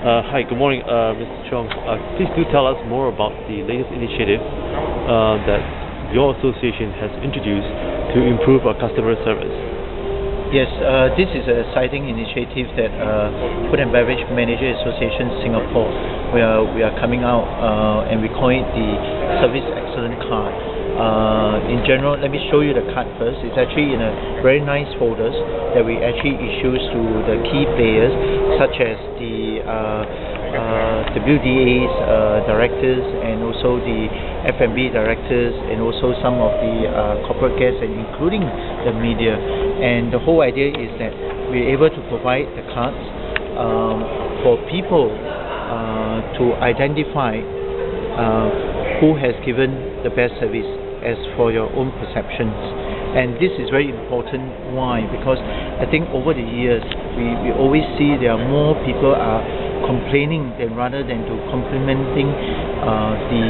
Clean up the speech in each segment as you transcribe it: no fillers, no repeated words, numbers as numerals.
Hi, good morning, Mr. Cheong. Please do tell us more about the latest initiative that your association has introduced to improve our customer service. Yes, this is an exciting initiative that Food and Beverage Manager Association Singapore, we are coming out and we call it the Service Excellence Card. In general, let me show you the card first. It's actually in a very nice folders that we actually issue to the key players such as the WDA's directors and also the F&B directors and also some of the corporate guests and including the media. And the whole idea is that we're able to provide the cards for people to identify who has given the best service as for your own perceptions. And this is very important. Why? Because I think over the years we always see there are more people are complaining rather than to complimenting the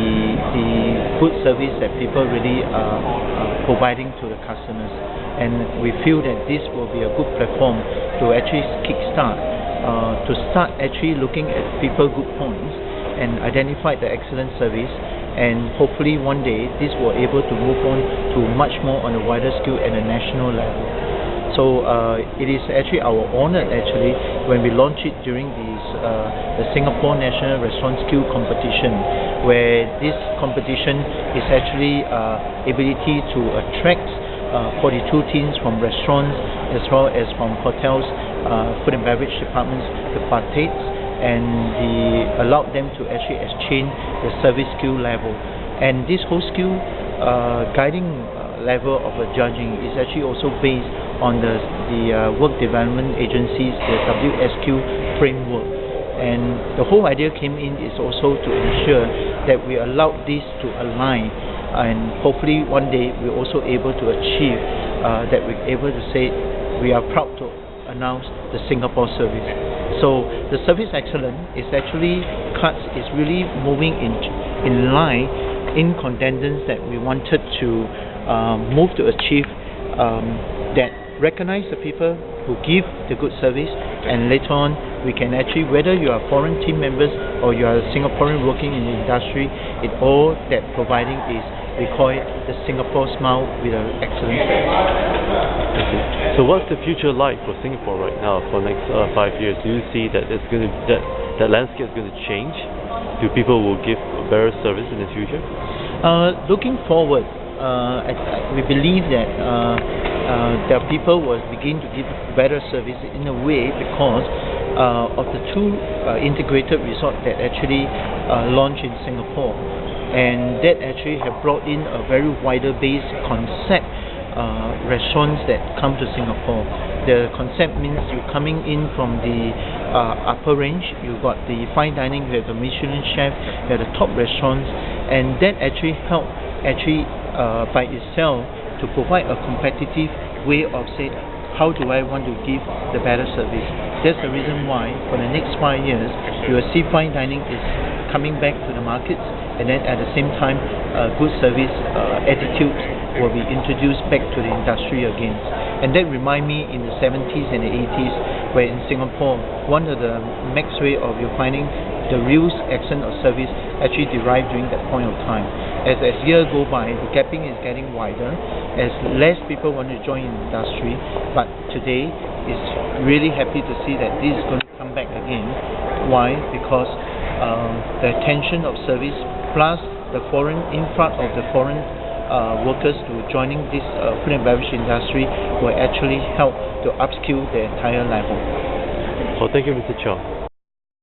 good service that people really are providing to the customers. And we feel that this will be a good platform to actually kickstart, to start actually looking at people's good points and identify the excellent service, and hopefully one day this will able to move on to much more on a wider scale at a national level. So it is actually our honor actually when we launch it during the Singapore National Restaurant Skill Competition, where this competition is actually ability to attract 42 teams from restaurants as well as from hotels, food and beverage departments to partake, and allowed them to actually exchange the service skill level. And this whole skill guiding level of judging is actually also based on the work development agencies, the WSQ framework. And the whole idea came in is also to ensure that we allow this to align, and hopefully one day we're also able to achieve that we're able to say we are proud to announce the Singapore service. So the service excellence is actually cards is really moving in line in contenders that we wanted to move to achieve that recognize the people who give the good service, and later on we can actually, whether you are foreign team members or you are a Singaporean working in the industry, it all that providing is we call it the Singapore smile with an excellent service. Okay. So what's the future like for Singapore right now for the next 5 years? Do you see that it's going to that landscape is going to change? Do people will give better service in the future? Looking forward, we believe that the people will begin to give better service in a way because of the two integrated resorts that actually launched in Singapore, and that actually have brought in a very wider base concept restaurants that come to Singapore. The concept means you're coming in from the upper range, you got the fine dining, you have the Michelin chef, you have the top restaurants, and that actually help by itself to provide a competitive way of saying how do I want to give the better service. That's the reason why for the next 5 years you will see fine dining is coming back to the markets, and then at the same time good service attitude will be introduced back to the industry again. And that remind me in the 70s and the 80s where in Singapore one of the max way of you finding the real accent of service actually derived during that point of time. As years go by, the gapping is getting wider as less people want to join in the industry, but today is really happy to see that this is going to come back again. Why? Because the attention of service plus the foreign influx of the foreign workers to joining this food and beverage industry will actually help to upskill the entire level. Well, thank you, Mr. Cheong.